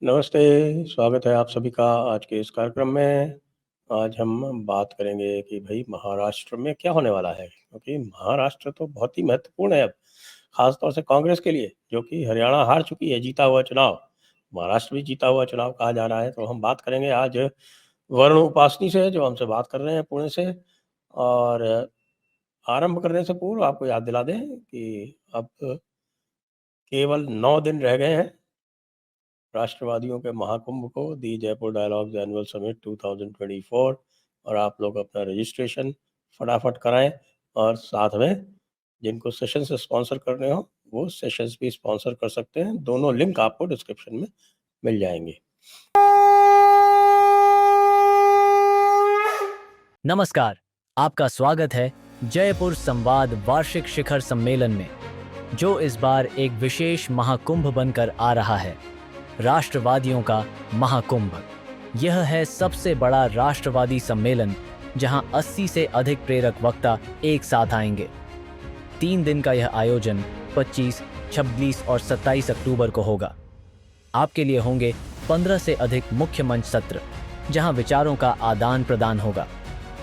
नमस्ते, स्वागत है आप सभी का आज के इस कार्यक्रम में। आज हम बात करेंगे कि भई महाराष्ट्र में क्या होने वाला है, क्योंकि महाराष्ट्र तो बहुत ही महत्वपूर्ण है अब, ख़ास तौर से कांग्रेस के लिए, जो कि हरियाणा हार चुकी है जीता हुआ चुनाव। महाराष्ट्र भी जीता हुआ चुनाव कहा जा रहा है, तो हम बात करेंगे आज वरुण उपासनी से, जो हमसे बात कर रहे हैं पुणे से। और आरंभ करने से पूर्व आपको याद दिला दें कि अब केवल 9 दिन रह गए हैं राष्ट्रवादियों के महाकुंभ को, दी जयपुर डायलॉग्स एनुअल समिट 2024। और आप लोग अपना रजिस्ट्रेशन फटाफट कराएं, और साथ में जिनको सेशन से स्पॉन्सर करने हो वो सेशंस भी स्पॉन्सर कर सकते हैं। दोनों लिंक आपको डिस्क्रिप्शन में मिल जाएंगे। नमस्कार, आपका स्वागत है जयपुर संवाद वार्षिक शिखर सम्मेलन में, जो इस बार एक विशेष महाकुंभ बनकर आ रहा है, राष्ट्रवादियों का महाकुंभ। यह है सबसे बड़ा राष्ट्रवादी सम्मेलन जहां 80 से अधिक प्रेरक वक्ता एक साथ आएंगे। 3 दिन का यह आयोजन 25, 26 और 27 अक्टूबर को होगा। आपके लिए होंगे 15 से अधिक मुख्य मंच सत्र, जहां विचारों का आदान प्रदान होगा।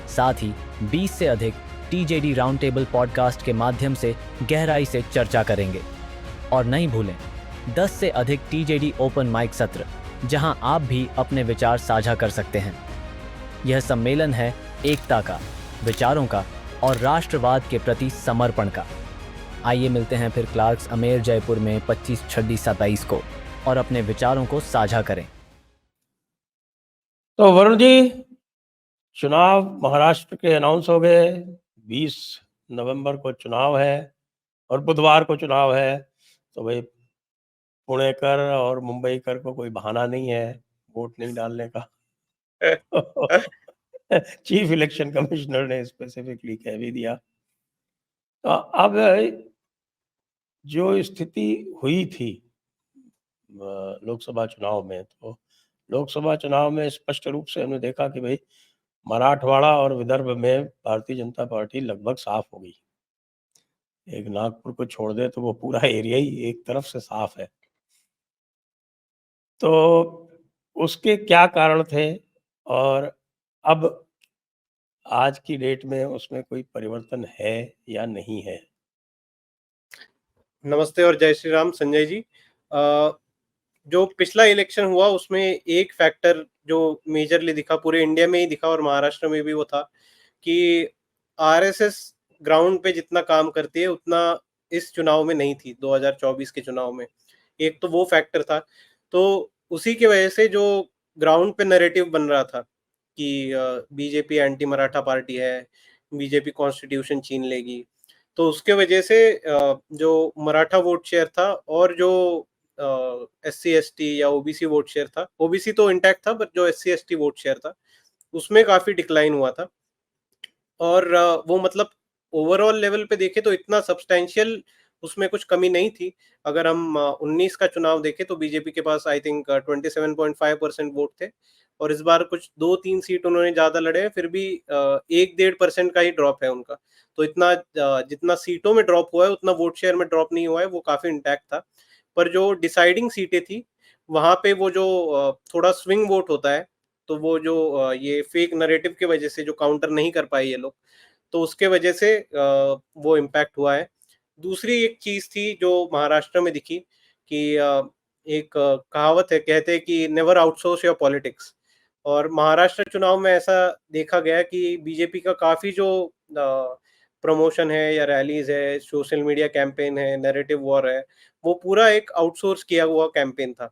साथ ही 20 से अधिक टीजेडी राउंड टेबल पॉडकास्ट के माध्यम से गहराई से चर्चा करेंगे। और नहीं भूलें, 10 से अधिक टीजेडी ओपन माइक सत्र, जहां आप भी अपने विचार साझा कर सकते हैं। यह सम्मेलन है एकता का, विचारों का और राष्ट्रवाद के प्रति समर्पण का। आइए मिलते हैं फिर क्लार्क्स अमेर जयपुर में 25, 26, 27 को, और अपने विचारों को साझा करें। तो वरुण जी, चुनाव महाराष्ट्र के अनाउंस हो गए। 20 नवंबर को चुनाव है और बुधवार को चुनाव है, तो भाई पुणेकर और मुंबईकर को कोई बहाना नहीं है वोट नहीं डालने का। चीफ इलेक्शन कमिश्नर ने स्पेसिफिकली कह भी दिया। तो अब जो स्थिति हुई थी लोकसभा चुनाव में, तो लोकसभा चुनाव में स्पष्ट रूप से हमने देखा कि भाई मराठवाड़ा और विदर्भ में भारतीय जनता पार्टी लगभग साफ हो गई। एक नागपुर को छोड़ दे तो वो पूरा एरिया ही एक तरफ से साफ है। तो उसके क्या कारण थे, और अब आज की डेट में उसमें कोई परिवर्तन है या नहीं है? नमस्ते और जय श्री राम संजय जी। जो पिछला इलेक्शन हुआ उसमें एक फैक्टर जो मेजरली दिखा, पूरे इंडिया में ही दिखा और महाराष्ट्र में भी, वो था कि आरएसएस ग्राउंड पे जितना काम करती है उतना इस चुनाव में नहीं थी, 2024 के चुनाव में। एक तो वो फैक्टर था, तो उसी की वजह से जो ग्राउंड पे नैरेटिव बन रहा था कि बीजेपी एंटी मराठा पार्टी है, बीजेपी कॉन्स्टिट्यूशन छीन लेगी, तो उसके वजह से जो मराठा वोट शेयर था और जो एससी एसटी या ओबीसी वोट शेयर था, ओबीसी तो इंटैक्ट था, बट जो एससी एसटी वोट शेयर था उसमें काफी डिक्लाइन हुआ था। और वो मतलब ओवरऑल लेवल पे देखें तो इतना सब्सटेंशियल उसमें कुछ कमी नहीं थी। अगर हम 19 का चुनाव देखें तो बीजेपी के पास आई थिंक 27.5% वोट थे, और इस बार कुछ 2-3 सीट उन्होंने ज्यादा लड़े हैं, फिर भी 1-1.5% का ही ड्रॉप है उनका। तो इतना जितना सीटों में ड्रॉप हुआ है उतना वोट शेयर में ड्रॉप नहीं हुआ है, वो काफी इंटैक्ट था। पर जो डिसाइडिंग सीटें थी वहां पे वो जो थोड़ा स्विंग वोट होता है, तो वो जो ये फेक नैरेटिव की वजह से जो काउंटर नहीं कर पाए ये लोग, तो उसके वजह से वो इम्पैक्ट हुआ है। दूसरी एक चीज थी जो महाराष्ट्र में दिखी कि एक कहावत है, कहते हैं कि नेवर आउटसोर्स योर पॉलिटिक्स। और महाराष्ट्र चुनाव में ऐसा देखा गया कि बीजेपी का काफी जो प्रमोशन है या रैलीज है, सोशल मीडिया कैंपेन है, नैरेटिव वॉर है, वो पूरा एक आउटसोर्स किया हुआ कैंपेन था।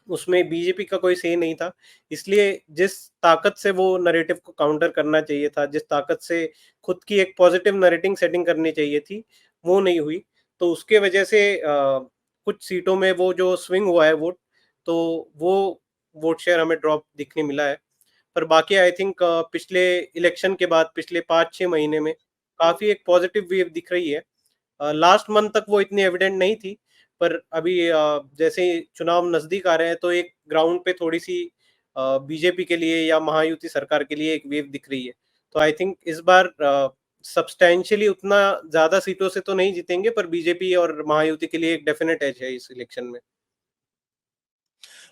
उसमें बीजेपी का कोई से नहीं था। इसलिए जिस ताकत से वो नैरेटिव को काउंटर करना चाहिए था, जिस ताकत से खुद की एक पॉजिटिव नैरेटिंग सेटिंग करनी चाहिए थी, वो नहीं हुई। तो उसके वजह से कुछ सीटों में वो जो स्विंग हुआ है वोट, तो वो वोट शेयर हमें ड्रॉप दिखने मिला है। पर बाकी आई थिंक पिछले इलेक्शन के बाद पिछले 5-6 महीने में काफी एक पॉजिटिव वेव दिख रही है। लास्ट मंथ तक वो इतनी एविडेंट नहीं थी, पर अभी जैसे ही चुनाव नजदीक आ रहे हैं तो एक ग्राउंड पे थोड़ी सी बीजेपी के लिए या महायुति सरकार के लिए एक वेव दिख रही है। तो आई थिंक इस बार सब्सटैंशियली उतना ज़्यादा सीटों से तो नहीं जीतेंगे, पर बीजेपी और महायुति के लिए एक डेफिनेट एज है इस इलेक्शन में।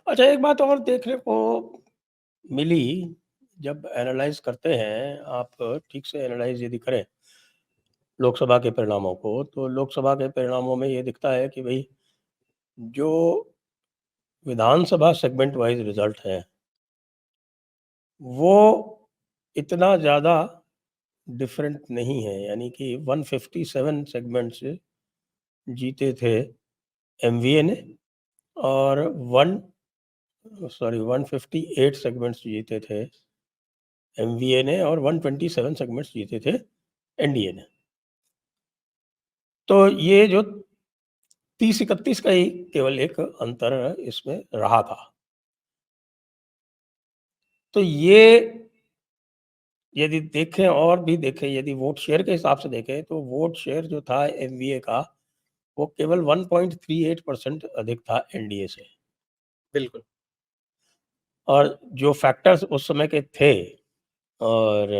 अच्छा, एक बात और देखने को मिली, जब एनालाइज़ करते हैं, आप ठीक से एनालाइज़ यदि करें लोकसभा के परिणामों को, तो लोकसभा के परिणामों में ये दिखता है कि भई जो विधानसभा सेगमेंट वाइज़ रिज़ल्ट है, वो इतना ज़्यादा डिफरेंट नहीं है। यानी कि 157 सेगमेंट्स जीते थे एमवीए ने, और 158 सेगमेंट्स जीते थे एमवीए ने, और 127 सेगमेंट्स जीते थे एनडीए ने। तो ये जो 30-31 का ही केवल एक अंतर इसमें रहा था। तो ये यदि देखें और भी देखें, यदि वोट शेयर के हिसाब से देखें, तो वोट शेयर जो था एमवीए का, वो केवल 1.38% अधिक था एनडीए से। बिल्कुल। और जो फैक्टर्स उस समय के थे, और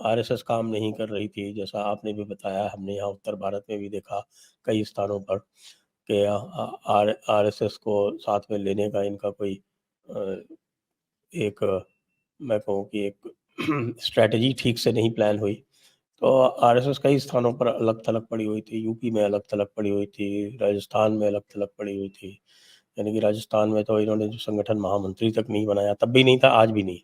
आरएसएस काम नहीं कर रही थी, जैसा आपने भी बताया, हमने यहाँ उत्तर भारत में भी देखा कई स्थानों पर कि आरएसएस को साथ में लेने का इनका कोई अ, एक मैं कहूँ कि एक स्ट्रैटेजी ठीक से नहीं प्लान हुई। तो आरएसएस कई स्थानों पर अलग-थलग पड़ी हुई थी, यूपी में अलग-थलग पड़ी हुई थी, राजस्थान में अलग-थलग पड़ी हुई थी। यानी कि राजस्थान में तो इन्होंने जो संगठन महामंत्री तक नहीं बनाया, तब भी नहीं था, आज भी नहीं।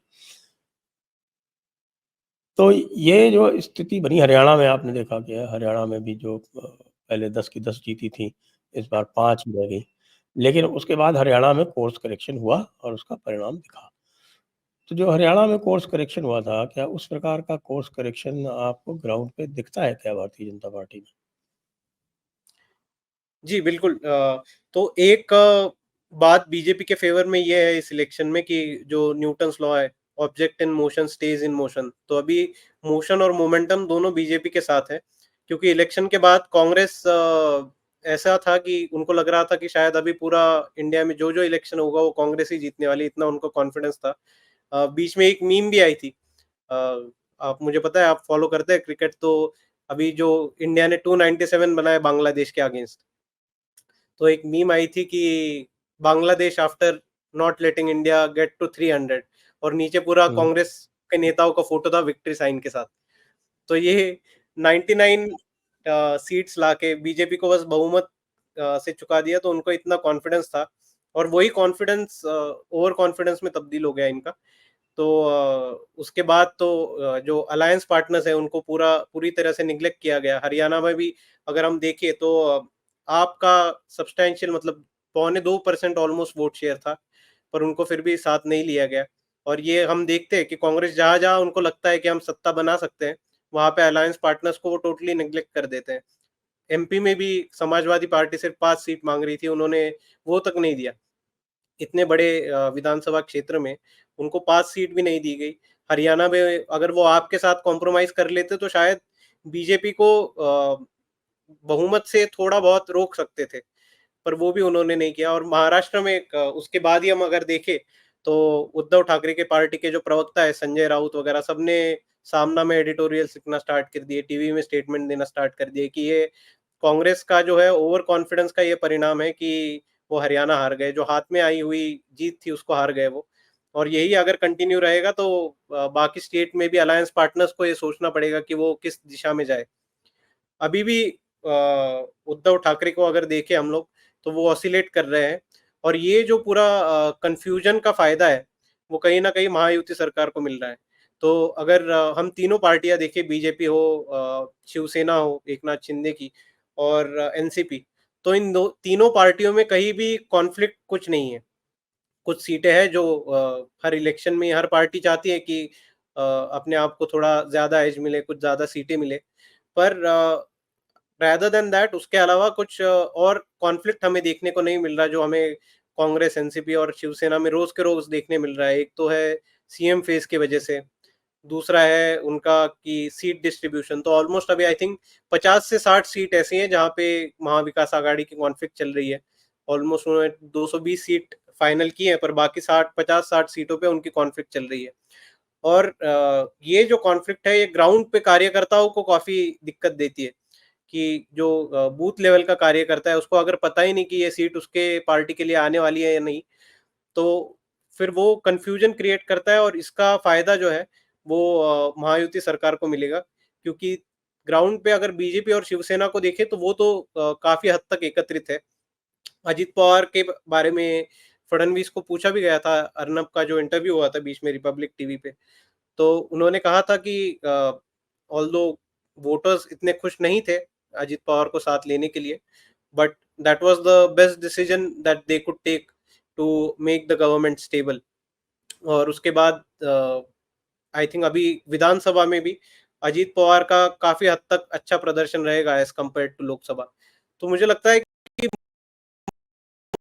तो ये जो स्थिति बनी हरियाणा में, आपने देखा कि हरियाणा में भी जो पहले 10 की 10 जीती थी, इस बार 5 रह गई। लेकिन उसके बाद हरियाणा में कोर्स करेक्शन हुआ और उसका परिणाम दिखा। तो जो हरियाणा में कोर्स करेक्शन हुआ था, क्या उस प्रकार का कोर्स करेक्शन आपको ग्राउंड पे दिखता है क्या भारतीय जनता पार्टी में? जी, बिल्कुल। तो एक बात बीजेपी के फ़ेवर में ये है इस इलेक्शन में कि जो न्यूटन्स लॉ है, object in motion stage in motion. तो अभी मोशन और मोमेंटम दोनों बीजेपी के साथ है, क्योंकि इलेक्शन के बाद कांग्रेस ऐसा था कि उनको लग रहा था कि शायद अभी पूरा इंडिया में जो-जो इलेक्शन होगा वो कांग्रेस ही जीतने वाली है, इतना उनको कॉन्फिडेंस था। बीच में एक मीम भी आई थी। अ, आप मुझे पता है आप फ़ॉलो करते हैं क्रिकेट, तो अभी जो इंडिया ने 297 बनाया बांग्लादेश के अगेंस्ट। तो एक मीम आई थी कि Bangladesh after not letting India get to 300, और नीचे पूरा हुँ। कांग्रेस के नेताओं का फोटो था विक्ट्री साइन के साथ। तो ये 99 सीट्स लाके बीजेपी को बस बहुमत से चुका दिया, तो उनको इतना कॉन्फिडेंस था, और वही कॉन्फिडेंस ओवर कॉन्फिडेंस में तब्दील हो गया इनका। तो उसके बाद तो जो अलायंस पार्टनर्स हैं उनको पूरी तरह से निग्लेक्ट किया गया। हरियाणा में भी अगर हम देखें तो आपका सब्सटैंशियल मतलब पौने 2% ऑलमोस्ट वोट शेयर था, पर उनको फिर भी साथ नहीं लिया गया। और ये हम देखते हैं कि कांग्रेस जहाँ-जहाँ उनको लगता है कि हम सत्ता बना सकते हैं, वहाँ पे अलायंस पार्टनर्स को वो टोटली नेग्लेक्ट कर देते हैं। एमपी में भी समाजवादी पार्टी सिर्फ 5 सीट माँग रही थी, उन्होंने वो तक नहीं दिया। इतने बड़े विधानसभा क्षेत्र में उनको 5 सीट भी नहीं दी गई। हरियाणा में अगर वो आपके साथ कॉम्प्रोमाइज़ कर लेते तो शायद बीजेपी को बहुमत से थोड़ा बहुत रोक सकते थे, पर वो भी उन्होंने नहीं किया। और महाराष्ट्र में एक उसके बाद ही हम अगर देखें तो उद्धव ठाकरे के पार्टी के जो प्रवक्ता है संजय राउत वगैरह, सबने सामना में एडिटोरियल्स लिखना स्टार्ट कर दिए, टीवी में स्टेटमेंट देना स्टार्ट कर दिए कि ये कांग्रेस का जो है ओवर कॉन्फिडेंस का ये परिणाम है कि वो हरियाणा हार गए, जो हाथ में आई हुई जीत थी उसको हार गए वो। और यही अगर कंटिन्यू रहेगा तो बाकी स्टेट में भी अलायंस पार्टनर्स को ये सोचना पड़ेगा कि वो किस दिशा में जाए। अभी भी उद्धव ठाकरे को अगर देखें हम लोग, तो वो ऑसिलेट कर रहे हैं, और ये जो पूरा कन्फ्यूजन का फ़ायदा है, वो कहीं न कहीं महायुति सरकार को मिल रहा है। तो अगर हम तीनों पार्टियाँ देखें, बीजेपी हो, शिवसेना हो एकनाथ शिंदे की, और एनसीपी, तो इन दो तीनों पार्टियों में कहीं भी कॉन्फ्लिक्ट कुछ नहीं है। कुछ सीटें हैं जो हर इलेक्शन में हर पार्टी चाहती है कि अपने आप को थोड़ा ज़्यादा एज मिले, कुछ ज़्यादा सीटें मिले। पर रेदर देन दैट उसके अलावा कुछ और कॉन्फ्लिक्ट हमें देखने को नहीं मिल रहा, जो हमें कांग्रेस, एनसीपी और शिवसेना में रोज़ के रोज़ देखने मिल रहा है। एक तो है सीएम फेस की वजह से, दूसरा है उनका कि सीट डिस्ट्रीब्यूशन। तो ऑलमोस्ट अभी आई थिंक 50 से 60 सीट ऐसी हैं जहाँ पे महाविकास आघाड़ी की कॉन्फ्लिक्ट चल रही है। ऑलमोस्ट उन्होंने 220 सीट फाइनल की है, पर बाकी 50-60 सीटों पे उनकी कॉन्फ्लिक्ट चल रही है। और ये जो कॉन्फ्लिक्ट है ये ग्राउंड पे कार्यकर्ताओं को काफ़ी दिक्कत देती है कि जो बूथ लेवल का कार्यकर्ता है उसको अगर पता ही नहीं कि ये सीट उसके पार्टी के लिए आने वाली है या नहीं, तो फिर वो कन्फ्यूजन क्रिएट करता है और इसका फ़ायदा जो है वो महायुति सरकार को मिलेगा, क्योंकि ग्राउंड पे अगर बीजेपी और शिवसेना को देखें तो वो तो काफ़ी हद तक एकत्रित है। अजित पवार के बारे में फडणवीस को पूछा भी गया था, अर्नब का जो इंटरव्यू हुआ था बीच में रिपब्लिक टीवी पे, तो उन्होंने कहा था कि ऑल्दो वोटर्स इतने खुश नहीं थे अजित पवार को साथ लेने के लिए, but that was the best decision that they could take to make the government stable. और उसके बाद आई थिंक अभी विधानसभा में भी अजीत पवार का काफी हद तक अच्छा प्रदर्शन रहेगा एज कम्पेयर टू लोकसभा। तो मुझे लगता है कि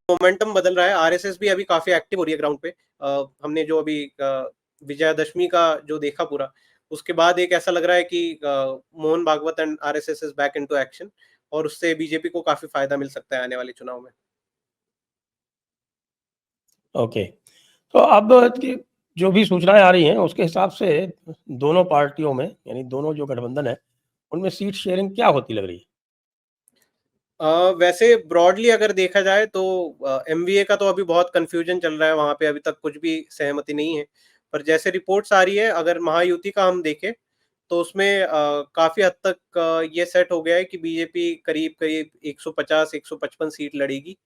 मोमेंटम बदल रहा है, आरएसएस भी अभी काफी एक्टिव हो रही है ग्राउंड पे। हमने जो अभी विजयादशमी का जो देखा पूरा, उसके बाद एक ऐसा लग रहा है कि Mohan Bhagwat and RSS is back into action, और उससे बीजेपी को काफी फायदा मिल सकता है आने वाले चुनाव में। ओके, तो अब की जो भी सूचनाएं आ रही हैं उसके हिसाब से दोनों पार्टियों में, यानी दोनों जो गठबंधन है, उनमें सीट शेयरिंग क्या होती लग रही है? वैसे ब्रॉडली अगर देखा जाए तो एमवीए का तो अभी बहुत कंफ्यूजन चल रहा है, वहां पे अभी तक कुछ भी सहमति नहीं है। पर जैसे रिपोर्ट्स आ रही है, अगर महायुति का हम देखें तो उसमें काफी हद तक ये सेट हो गया है कि बीजेपी करीब करीब 150-155 सीट लड़ेगी।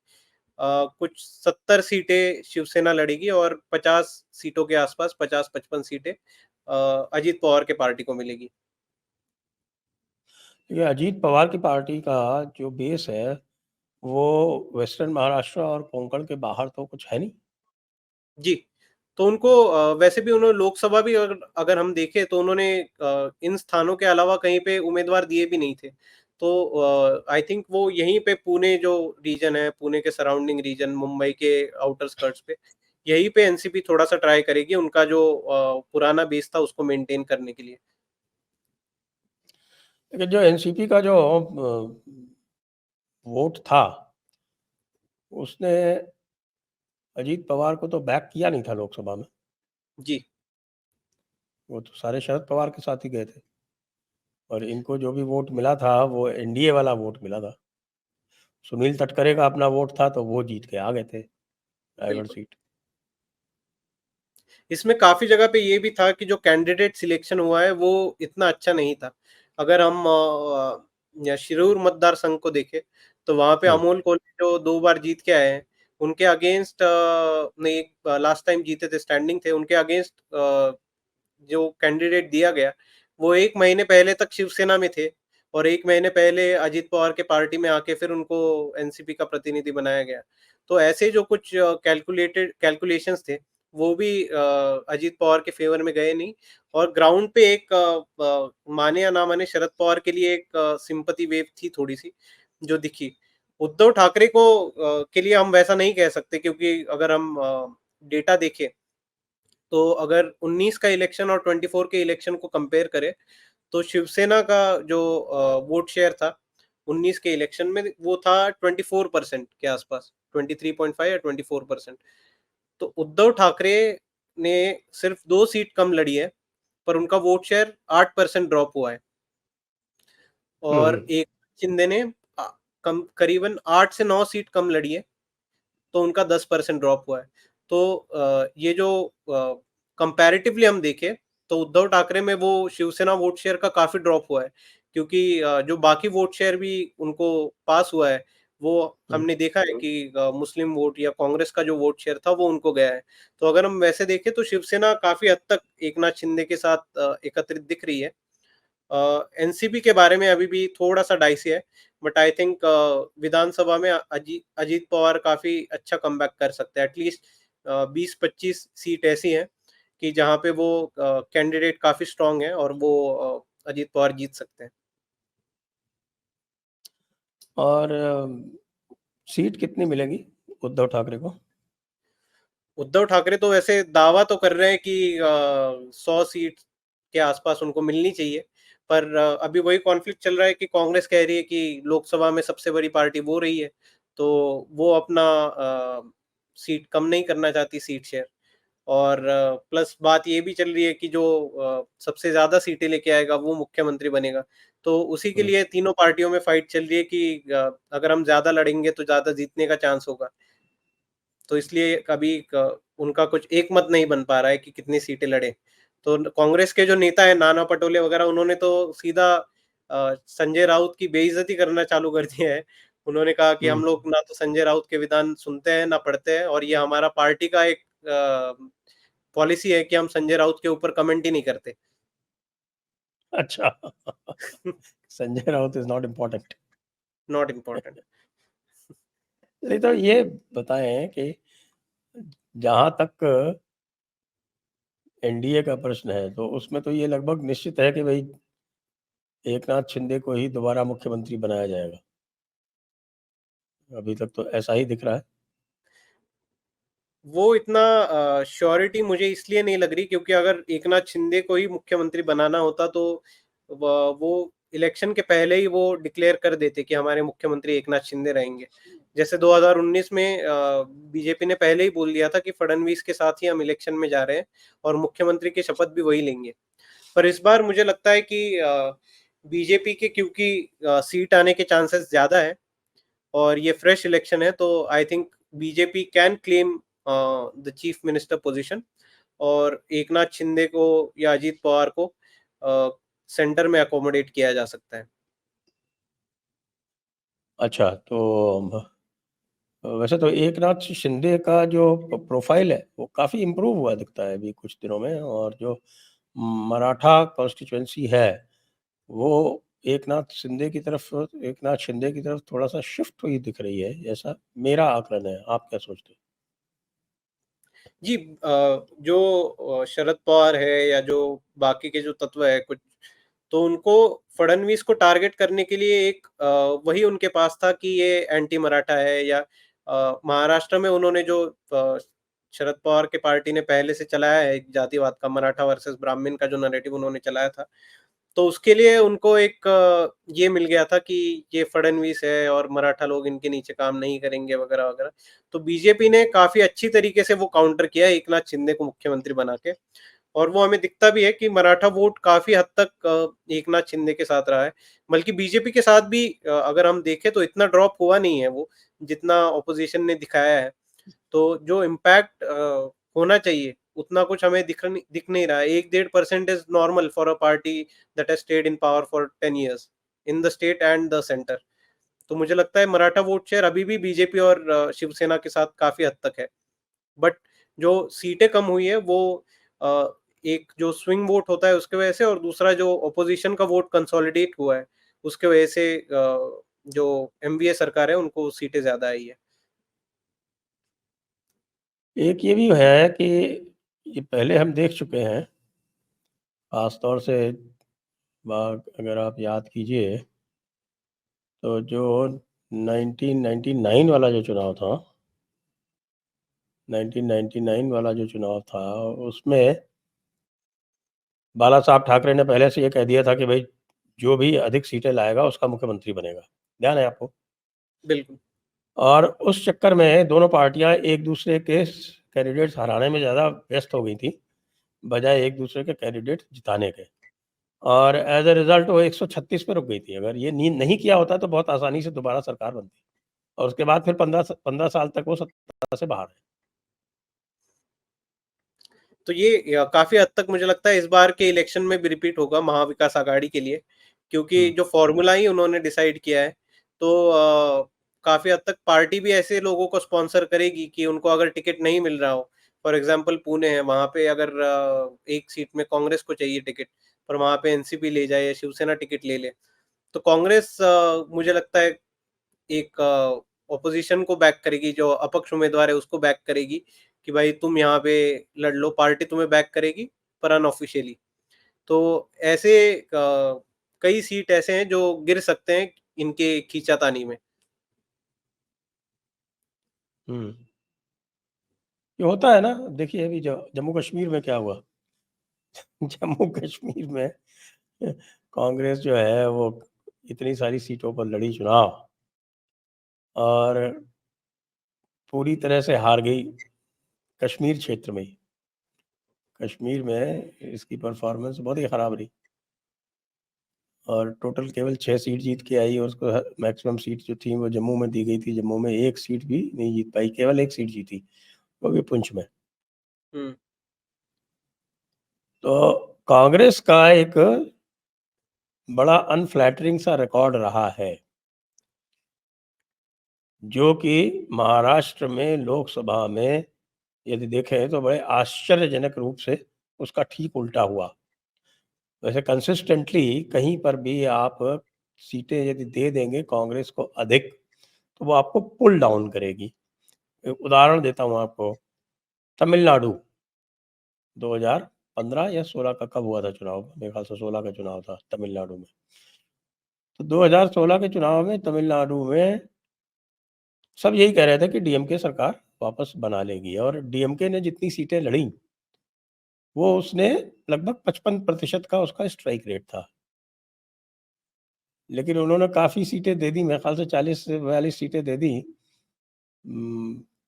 कुछ 70 सीटें शिवसेना लड़ेगी और 50 सीटों के आसपास 50-55 सीटें अजीत पवार के पार्टी को मिलेगी। ये अजीत पवार की पार्टी का जो बेस है वो वेस्टर्न महाराष्ट्र और कोंकण के बाहर तो कुछ है नहीं। जी, तो उनको वैसे भी उन्होंने लोकसभा भी अगर अगर हम देखें तो उन्होंने इन स्थानों के अलावा कहीं पे उम्मीदवार दिए भी नहीं थे। तो आई थिंक वो यहीं पे पुणे जो रीजन है, पुणे के सराउंडिंग रीजन, मुंबई के आउटर स्कर्ट्स पे, यहीं पे एनसीपी थोड़ा-सा ट्राई करेगी उनका जो पुराना बेस था उसको मेंटेन करने के लिए। लेकिन जो एनसीपी का जो वोट था, उसने अजीत पवार को तो बैक किया नहीं था लोकसभा में। जी, वो तो सारे शरद पवार के साथ ही गए थे, और इनको जो भी वोट मिला था वो एनडीए वाला वोट मिला था। सुनील तटकरे का अपना वोट था तो वो जीत के आ गए थे रायगढ़ बिल्कुल। सीट। इसमें काफ़ी जगह पे ये भी था कि जो कैंडिडेट सिलेक्शन हुआ है वो इतना अच्छा नहीं था। अगर हम या शिरूर मतदार संघ को देखें तो वहाँ पे हम्म। अमोल कोल्हे जो 2 बार जीत के आए हैं, उनके अगेंस्ट नहीं, लास्ट टाइम जीते थे, स्टैंडिंग थे, उनके अगेंस्ट जो कैंडिडेट दिया गया, वो 1 महीने पहले तक शिवसेना में थे और 1 महीने पहले अजित पवार के पार्टी में आके फिर उनको एनसीपी का प्रतिनिधि बनाया गया। तो ऐसे जो कुछ कैलकुलेशंस थे, वो भी अजित पवार के फेवर में गए नहीं, और ग्राउंड पे एक माने या ना माने शरद पवार के लिए एक सिंपैथी वेव थी थोड़ी-सी, जो दिखी। उद्धव ठाकरे को के लिए हम वैसा नहीं कह सकते, क्योंकि अगर हम डेटा देखें तो अगर 19 का इलेक्शन और 24 के इलेक्शन को कंपेयर करें तो शिवसेना का जो वोट शेयर था 19 के इलेक्शन में वो था 24% के आसपास, 23.5 या 24%। तो उद्धव ठाकरे ने सिर्फ 2 सीट कम लड़ी है, पर उनका वोट शेयर 8% ड्रॉप हुआ है, और हम्म। एक शिंदे ने अ, कम करीबन 8 से 9 सीट कम लड़ी है, तो उनका 10% ड्रॉप हुआ है। तो ये जो कंपैरेटिवली हम देखें तो उद्धव ठाकरे में वो शिवसेना वोट शेयर का काफ़ी ड्रॉप हुआ है, क्योंकि जो बाकी वोट शेयर भी उनको पास हुआ है, वो हम्म। हमने देखा है कि मुस्लिम वोट या कांग्रेस का जो वोट शेयर था वो उनको गया है। तो अगर हम वैसे देखें तो शिवसेना काफ़ी हद तक एकनाथ शिंदे के साथ एकत्रित दिख रही है। एनसीपी के बारे में अभी भी थोड़ा-सा डाइसी है, बट आई थिंक विधानसभा में अजीत पवार काफ़ी अच्छा कमबैक कर सकते हैं। एटलीस्ट 20-25 सीट ऐसी हैं कि जहाँ पे वो कैंडिडेट काफ़ी स्ट्रॉन्ग है और वो अजीत पवार जीत सकते हैं। और सीट कितनी मिलेगी उद्धव ठाकरे को? उद्धव ठाकरे तो वैसे दावा तो कर रहे हैं कि 100 सीट के आसपास उनको मिलनी चाहिए, पर अभी वही कॉन्फ्लिक्ट चल रहा है कि कांग्रेस कह रही है कि लोकसभा में सबसे बड़ी पार्टी वो रही है, तो वो अपना सीट कम नहीं करना चाहती सीट शेयर। और प्लस बात ये भी चल रही है कि जो सबसे ज़्यादा सीटें लेके आएगा वो मुख्यमंत्री बनेगा। तो उसी के हम्म। लिए तीनों पार्टियों में फाइट चल रही है कि अगर हम ज़्यादा लड़ेंगे तो ज़्यादा जीतने का चांस होगा। तो इसलिए कभी उनका कुछ एक मत नहीं बन पा रहा है कि कितनी सीटें लड़े। तो कांग्रेस के जो नेता है नाना पटोले वगैरह, उन्होंने तो सीधा संजय राउत की बेइज्जती करना चालू कर दिया है। उन्होंने कहा कि हम हम्म। लोग ना तो संजय राउत के विधान सुनते हैं ना पढ़ते हैं, और ये हमारा पार्टी का एक पॉलिसी है कि हम संजय राउत के ऊपर कमेंट ही नहीं करते। अच्छा। Sanjay Raut is not important. Not important. नहीं तो ये बताएं कि जहां तक एनडीए का प्रश्न है तो उसमें तो ये लगभग निश्चित है कि भाई एकनाथ शिंदे को ही दोबारा मुख्यमंत्री बनाया जाएगा। अभी तक तो ऐसा ही दिख रहा है। वो इतना श्योरिटी मुझे इसलिए नहीं लग रही क्योंकि अगर एकनाथ शिंदे को ही मुख्यमंत्री बनाना होता तो वो इलेक्शन के पहले ही वो डिक्लेयर कर देते कि हमारे मुख्यमंत्री एकनाथ शिंदे रहेंगे। जैसे 2019 में बीजेपी ने पहले ही बोल दिया था कि फडणवीस के साथ ही हम इलेक्शन में जा रहे हैं और मुख्यमंत्री की शपथ भी वही लेंगे। पर इस बार मुझे लगता है कि बीजेपी के क्योंकि सीट आने के चांसेस ज्यादा है और ये फ्रेश इलेक्शन है, तो I think BJP can claim the chief minister position और एकनाथ शिंदे को या अजीत पवार को सेंटर में अकोमोडेट किया जा सकता है। अच्छा, तो वैसे तो एकनाथ शिंदे का जो प्रोफाइल है वो काफ़ी इम्प्रूव हुआ दिखता है अभी कुछ दिनों में, और जो मराठा कॉन्स्टिट्यूएंसी है वो एकनाथ शिंदे की तरफ थोड़ा सा शिफ्ट हुई दिख रही है, ऐसा मेरा आकलन है। आप क्या सोचते हैं? जी, जो शरद पवार है या जो बाकी के जो तत्व है कुछ, तो उनको फडणवीस को टारगेट करने के लिए एक वही उनके पास था कि ये एंटी मराठा है, या महाराष्ट्र में उन्होंने जो शरद पवार के पार्टी ने पहले से चलाया है एक जातिवाद का, मराठा वर्सेस ब्राह्मण का जो नैरेटिव उन्होंने चलाया था, तो उसके लिए उनको एक ये मिल गया था कि ये फडणवीस है और मराठा लोग इनके नीचे काम नहीं करेंगे वगैरह वगैरह। तो बीजेपी ने काफी अच्छी तरीके से वो काउंटर किया एकनाथ शिंदे को मुख्यमंत्री बना के, और वो हमें दिखता भी है कि मराठा वोट काफी हद तक एकनाथ शिंदे के साथ रहा है। बल्कि बीजेपी के साथ भी अगर हम देखें तो इतना ड्रॉप हुआ नहीं है वो, जितना ऑपोजिशन ने दिखाया है। तो जो इम्पैक्ट होना चाहिए उतना कुछ हमें दिख नहीं रहा है। 1-1.5% is normal for a party that has stayed in power for 10 years in the state and the centre. तो मुझे लगता है मराठा वोट शेयर अभी भी बीजेपी और शिवसेना के साथ काफी हद तक है। बट जो सीटें कम हुई है वो अ, एक जो स्विंग वोट होता है उसके वजह से, और दूसरा जो ऑपोजिशन का वोट कंसोलिडेट हुआ है उसके वजह से जो एमवीए सरकार है उनको सीटें ज्यादा आई है। एक ये भी है कि ये पहले हम देख चुके हैं, खास तौर से अगर आप याद कीजिए तो जो 1999 वाला जो चुनाव था, 1999 वाला जो चुनाव था उसमें बाला साहब ठाकरे ने पहले से ये कह दिया था कि भाई जो भी अधिक सीटें लाएगा उसका मुख्यमंत्री बनेगा। ध्यान है आपको? बिल्कुल। और उस चक्कर में दोनों पार्टियां एक दूसरे के कैंडिडेट्स हराने में ज़्यादा व्यस्त हो गई थी बजाय एक दूसरे के कैंडिडेट जिताने के, और एज ए रिजल्ट वो 136 पे रुक गई थी। अगर ये नहीं किया होता तो बहुत आसानी से दोबारा सरकार बनती, और उसके बाद फिर 15 साल तक वो सत्ता से बाहर है। तो ये काफी हद तक मुझे लगता है इस बार के इलेक्शन में भी रिपीट होगा महाविकास आघाड़ी के लिए, क्योंकि जो फॉर्मूला ही उन्होंने डिसाइड किया है। तो काफी हद तक पार्टी भी ऐसे लोगों को स्पॉन्सर करेगी कि उनको अगर टिकट नहीं मिल रहा हो, फॉर एग्जाम्पल पुणे है, वहां पे अगर एक सीट में कांग्रेस को चाहिए टिकट, पर वहां पे एनसीपी ले जाए या शिवसेना टिकट ले ले, तो कांग्रेस मुझे लगता है एक ऑपोजिशन को बैक करेगी, जो अपक्ष उम्मीदवार है उसको बैक करेगी कि भाई तुम यहाँ पे लड़ लो, पार्टी तुम्हें बैक करेगी पर अनऑफिशियली। तो ऐसे कई सीट ऐसे हैं जो गिर सकते हैं इनके खींचातानी में। हम्म। ये होता है ना, देखिए अभी जम्मू कश्मीर में क्या हुआ। जम्मू कश्मीर में कांग्रेस जो है वो इतनी सारी सीटों पर लड़ी चुनाव, और पूरी तरह से हार गई कश्मीर क्षेत्र में ही। कश्मीर में इसकी परफॉर्मेंस बहुत ही खराब रही और टोटल केवल 6 सीट जीत के आई और उसको मैक्सिमम सीट जो थी वो जम्मू में दी गई थी। जम्मू में एक सीट भी नहीं जीत पाई, केवल एक सीट जीती, वो भी पुंछ में। तो कांग्रेस का एक बड़ा अनफ्लैटरिंग सा रिकॉर्ड रहा है, जो कि महाराष्ट्र में लोकसभा में यदि देखें तो बड़े आश्चर्यजनक रूप से उसका ठीक उल्टा हुआ। वैसे कंसिस्टेंटली कहीं पर भी आप सीटें यदि दे देंगे कांग्रेस को अधिक, तो वो आपको पुल डाउन करेगी। एक उदाहरण देता हूँ आपको, तमिलनाडु 2015 या 16 का कब हुआ था चुनाव? मेरे ख्याल से 16 का चुनाव था तमिलनाडु में। तो 2016 के चुनाव में तमिलनाडु में सब यही कह रहे थे कि डीएमके सरकार वापस बना लेगी और डीएमके ने जितनी सीटें लड़ी वो उसने लगभग 55% का उसका स्ट्राइक रेट था। लेकिन उन्होंने काफ़ी सीटें दे दी, मेरे ख्याल से 40 से 42 सीटें दे दी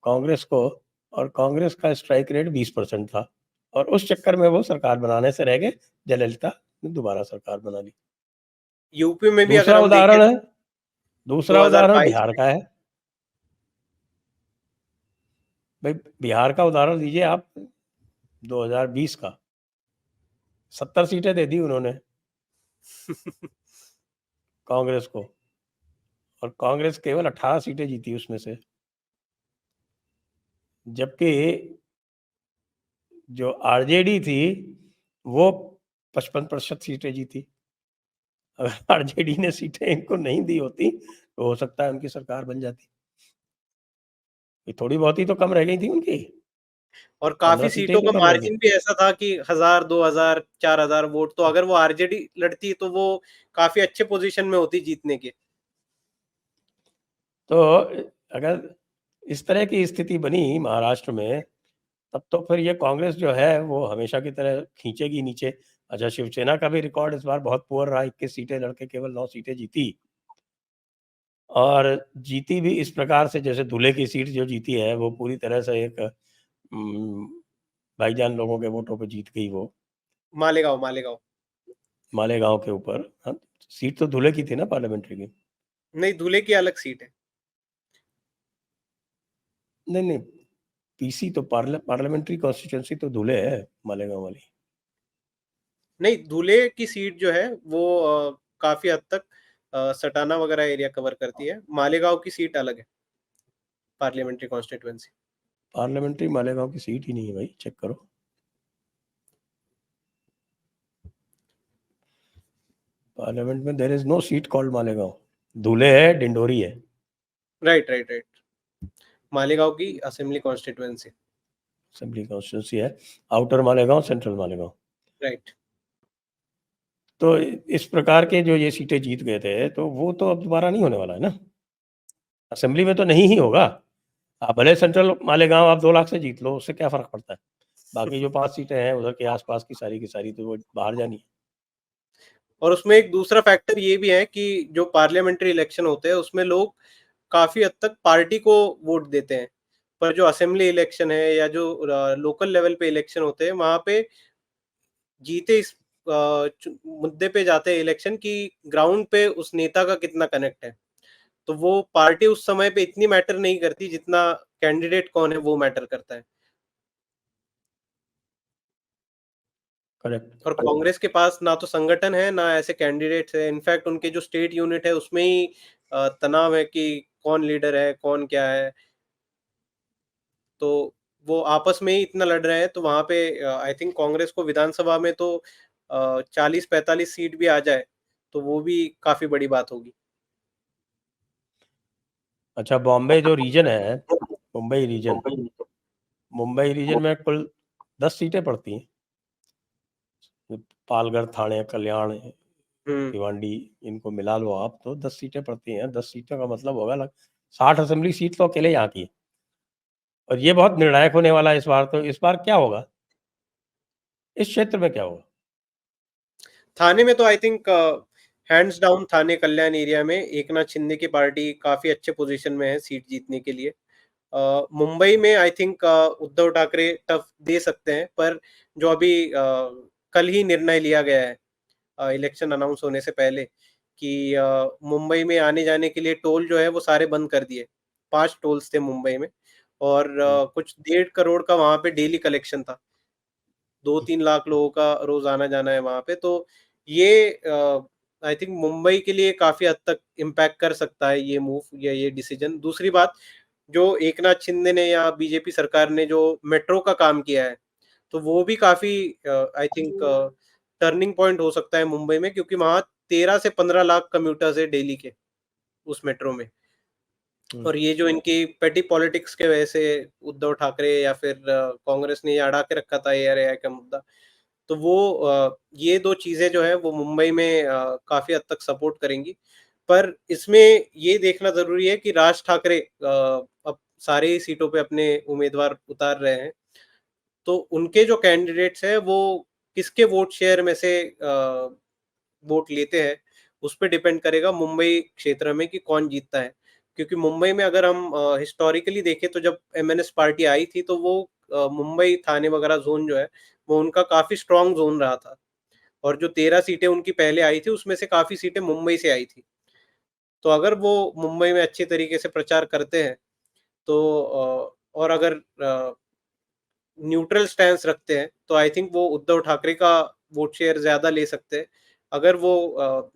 कांग्रेस को, और कांग्रेस का स्ट्राइक रेट 20% था और उस चक्कर में वो सरकार बनाने से रह गए। जयललिता ने दोबारा सरकार बना ली। यूपी में भी अगर दूसरा हम उदाहरण देखें है, दूसरा उदाहरण 2022 बिहार का है। भाई बिहार का उदाहरण दीजिए आप, 2020 का 70 सीटें दे दी उन्होंने कांग्रेस को और कांग्रेस केवल 18 सीटें जीती उसमें से, जबकि जो आरजेडी थी वो 55% सीटें जीती। अगर आरजेडी ने सीटें इनको नहीं दी होती तो हो सकता है उनकी सरकार बन जाती। ये थोड़ी बहुत ही तो कम रह गई थी उनकी, और 15 काफ़ी सीटें ही सीटों तो का कम रह गई। मार्जिन भी ऐसा था कि 1000, 2000, 4000 वोट, तो अगर वो आरजेडी लड़ती तो वो काफ़ी अच्छे पोज़ीशन में होती जीतने के। तो अगर इस तरह की स्थिति बनी महाराष्ट्र में, तब तो फिर ये कांग्रेस जो है वो हमेशा की तरह खींचेगी नीचे। अच्छा, शिवसेना का भी रिकॉर्ड इस बार बहुत पुअर रहा, 21 सीटें लड़के केवल 9 सीटें जीती और जीती भी इस प्रकार से जैसे दूल्हे की सीट जो जीती है वो पूरी तरह से एक भाईजान लोगों के वोटों पे जीत गई वो, मालेगाँव, मालेगाँव। मालेगांव के ऊपर। हाँ, सीट तो दूल्हे की थी ना पार्लियामेंट्री की। नहीं, दूल्हे की अलग सीट है। नहीं नहीं, पीसी तो पार्लियामेंट्री कॉन्स्टिट्यूंसी तो दूल्हे है मालेगांव वाली। नहीं, दूल्हे की सीट जो है वो काफ़ी हद तक सटाना वगैरह एरिया कवर करती है। मालेगाँव की सीट अलग है, पार्लियामेंट्री कॉन्स्टिट्यूएंसी। पार्लियामेंट्री मालेगांव की सीट ही नहीं है भाई, चेक करो। पार्लियामेंट में there is no seat called Malegaon. Dhule है, डिंडोरी है। Right, right, right. मालेगाँव की असेंबली कॉन्स्टिट्यूएंसी। असेंबली कॉन्स्टिट्यूंसी है, outer Malegaon, central Malegaon. Right. तो इस प्रकार के जो ये सीटें जीत गए थे तो वो तो अब दोबारा नहीं होने वाला है ना, असेंबली में तो नहीं ही होगा। आप भले सेंट्रल मालेगांव आप 2 लाख से जीत लो, उससे क्या फर्क पड़ता है। बाकी जो 5 सीटें हैं उधर के आसपास की सारी तो वो बाहर जानी है। और उसमें एक दूसरा फैक्टर ये भी है कि जो पार्लियामेंट्री इलेक्शन होते हैं उसमें लोग काफ़ी हद तक पार्टी को वोट देते हैं। पर जो असेंबली इलेक्शन है या जो लोकल लेवल पे इलेक्शन होते हैं, वहाँ पे जीते इस मुद्दे पे जाते हैं इलेक्शन कि ग्राउंड पे उस नेता का कितना कनेक्ट है। तो वो पार्टी उस समय पे इतनी मैटर नहीं करती जितना कैंडिडेट कौन है वो मैटर करता है। करेक्ट। और कांग्रेस के पास ना तो संगठन है, ना ऐसे कैंडिडेट्स है। इनफैक्ट उनके जो स्टेट यूनिट है उसमें ही तनाव है कि कौन लीडर है, कौन क्या है। तो वो आपस में ही इतना लड़ रहे हैं, तो वहाँ पे आई थिंक कांग्रेस को विधानसभा में तो 40-45 सीट भी आ जाए, तो वो भी काफ़ी बड़ी बात होगी। अच्छा, बॉम्बे जो रीजन है, मुंबई रीजन, मुंबई रीजन में कुल 10 सीटें पड़ती हैं। पालघर, थाने, कल्याण, हुँ। भिवांडी, इनको मिला लो आप तो 10 सीटें पड़ती हैं। 10 सीटों का मतलब होगा 60 असेंबली सीट तो अकेले यहाँ की है। और ये बहुत निर्णायक होने वाला है इस बार। तो इस बार क्या होगा, इस क्षेत्र में क्या होगा? थाने में तो I think hands down Thane Kalyan area में एकनाथ शिंदे की पार्टी काफ़ी अच्छे पोज़ीशन में है सीट जीतने के लिए। मुंबई में I think Uddhav Thackeray tough they सकते हैं, पर जो अभी कल ही निर्णय लिया गया है इलेक्शन अनाउंस होने से पहले कि मुंबई में आने जाने के लिए टोल जो है वो सारे बंद कर दिए। 5 टोल्स थे मुंबई में और कुछ 1.5 करोड़ का वहाँ पे डेली कलेक्शन था। 2-3 लाख लोगों का रोज आना जाना है वहाँ पे, तो ये आई थिंक मुंबई के लिए काफी हद तक इम्पैक्ट कर सकता है ये मूव या ये डिसीजन। दूसरी बात, जो एकनाथ शिंदे ने या बीजेपी सरकार ने जो मेट्रो का काम किया है, तो वो भी काफी आई थिंक टर्निंग पॉइंट हो सकता है मुंबई में, क्योंकि वहाँ 13 से 15 लाख कम्यूटर्स है डेली के उस मेट्रो में। और ये जो इनकी पेटी पॉलिटिक्स के वजह से उद्धव ठाकरे या फिर कांग्रेस ने ये अड़ा के रखा था एआरएआई का मुद्दा, तो वो ये 2 चीज़ें जो है वो मुंबई में काफ़ी हद तक सपोर्ट करेंगी। पर इसमें ये देखना ज़रूरी है कि राज ठाकरे अब सारे ही सीटों पे अपने उम्मीदवार उतार रहे हैं। तो उनके जो कैंडिडेट्स हैं वो किसके वोट शेयर में से वोट लेते हैं, उस पे डिपेंड करेगा मुंबई क्षेत्र में कि कौन जीतता है। क्योंकि मुंबई में अगर हम हिस्टोरिकली देखें तो जब एमएनएस पार्टी आई थी तो वो मुंबई थाने वगैरह ज़ोन जो है वो उनका काफ़ी स्ट्रॉन्ग ज़ोन रहा था। और जो 13 सीटें उनकी पहले आई थी उसमें से काफ़ी सीटें मुंबई से आई थी। तो अगर वो मुंबई में अच्छे तरीके से प्रचार करते हैं तो और अगर न्यूट्रल स्टैंस रखते हैं तो आई थिंक वो उद्धव ठाकरे का वोट शेयर ज़्यादा ले सकते हैं। अगर वो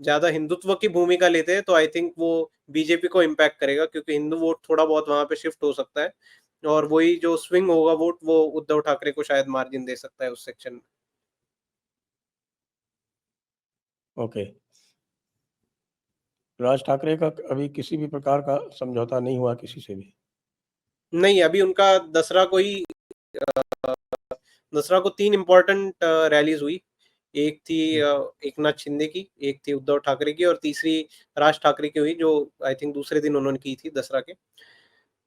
ज़्यादा हिंदुत्व की भूमिका लेते हैं तो आई थिंक वो बीजेपी को इम्पैक्ट करेगा, क्योंकि हिंदू वोट थोड़ा बहुत वहाँ पे शिफ्ट हो सकता है और वही जो स्विंग होगा वोट वो उद्धव ठाकरे को शायद मार्जिन दे सकता है उस सेक्शन में। ओके। राज ठाकरे का अभी किसी भी प्रकार का समझौता नहीं हुआ किसी से भी? नहीं, अभी उनका दसरा को 3 इम्पोर्टेंट रैलीज हुई। एक थी एकनाथ शिंदे की, एक थी उद्धव ठाकरे की और तीसरी राज ठाकरे की हुई, जो आई थिंक दूसरे दिन उन्होंने की थी दसरा के।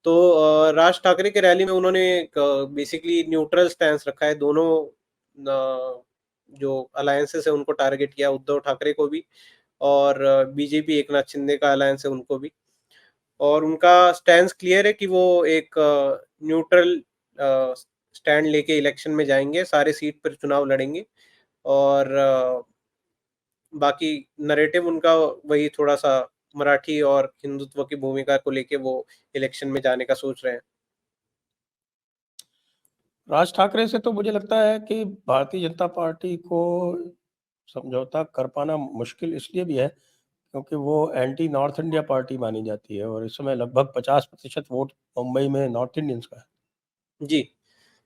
तो राज ठाकरे के रैली में उन्होंने बेसिकली न्यूट्रल स्टैंस रखा है। दोनों जो अलायंसेस है उनको टारगेट किया, उद्धव ठाकरे को भी और बीजेपी एकनाथ शिंदे का अलायंस है उनको भी। और उनका स्टैंस क्लियर है कि वो एक न्यूट्रल स्टैंड लेके इलेक्शन में जाएंगे, सारे सीट पर चुनाव लड़ेंगे और बाकी नैरेटिव उनका वही थोड़ा-सा मराठी और हिंदुत्व की भूमिका को लेके वो इलेक्शन में जाने का सोच रहे हैं। राज ठाकरे से तो मुझे लगता है कि भारतीय जनता पार्टी को समझौता कर पाना मुश्किल इसलिए भी है क्योंकि वो एंटी नॉर्थ इंडिया पार्टी मानी जाती है और इस समय लगभग 50% वोट मुंबई में नॉर्थ इंडियंस का है। जी,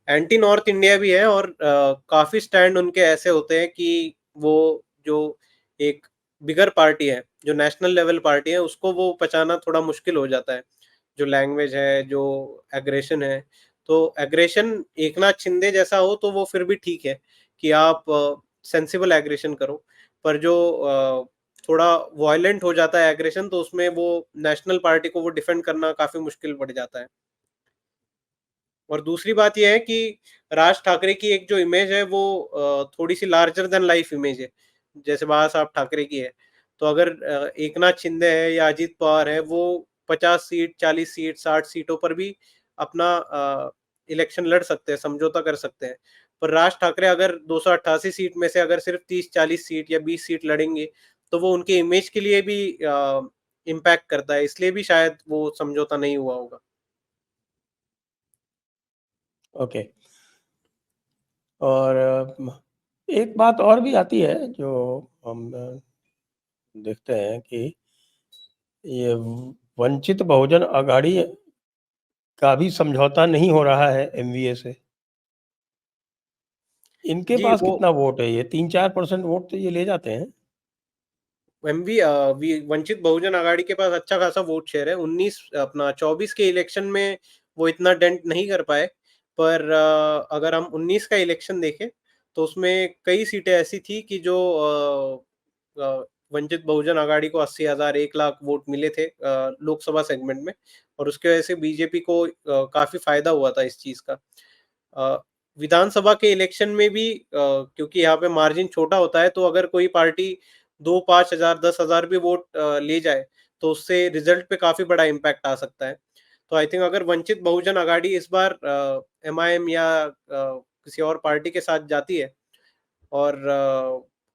एंटी नॉर्थ इंडिया भी है और काफ़ी स्टैंड उनके ऐसे होते हैं कि वो जो एक बिगर पार्टी है, जो नेशनल लेवल पार्टी है, उसको वो पचाना थोड़ा मुश्किल हो जाता है। जो लैंग्वेज है, जो एग्रेशन है, तो एग्रेशन एकनाथ शिंदे जैसा हो तो वो फिर भी ठीक है कि आप सेंसिबल एग्रेशन करो। पर जो थोड़ा वॉयलेंट हो जाता है एग्रेशन, तो उसमें वो नेशनल पार्टी को वो डिफेंड करना काफ़ी मुश्किल पड़ जाता है। और दूसरी बात ये है कि राज ठाकरे की एक जो इमेज है वो थोड़ी-सी लार्जर दैन लाइफ इमेज है, जैसे बाबा साहब ठाकरे की है। तो अगर एकनाथ शिंदे है या अजीत पवार है, वो 50 सीट, 40 सीट, 60 सीटों पर भी अपना इलेक्शन लड़ सकते हैं, समझौता कर सकते हैं। पर राज ठाकरे अगर 288 सीट में से अगर सिर्फ 30-40 सीट या 20 सीट लड़ेंगे, तो वो उनके इमेज के लिए भी इम्पैक्ट करता है, इसलिए भी शायद वो समझौता नहीं हुआ होगा। ओके। और एक बात और भी आती है जो हम देखते हैं कि ये वंचित बहुजन अघाड़ी का भी समझौता नहीं हो रहा है एमवीए से। इनके जी, पास वो कितना वोट है? ये 3-4% वोट तो ये ले जाते हैं। एमवी वंचित बहुजन आघाड़ी के पास अच्छा खासा वोट शेयर है। 19 अपना 24 के इलेक्शन में वो इतना डेंट नहीं कर पाए, पर अगर हम 19 का इलेक्शन देखें तो उसमें कई सीटें ऐसी थी कि जो वंचित बहुजन आघाड़ी को 80,000 1 लाख वोट मिले थे लोकसभा सेगमेंट में और उसके वजह से बीजेपी को काफ़ी फ़ायदा हुआ था इस चीज़ का। अ, विधानसभा के इलेक्शन में भी क्योंकि यहाँ पे मार्जिन छोटा होता है, तो अगर कोई पार्टी 2-5 हज़ार 10,000 भी वोट ले जाए, तो उससे रिजल्ट पे काफ़ी बड़ा इम्पैक्ट आ सकता है। तो आई थिंक अगर वंचित बहुजन आघाड़ी इस बार एमआईएम या किसी और पार्टी के साथ जाती है और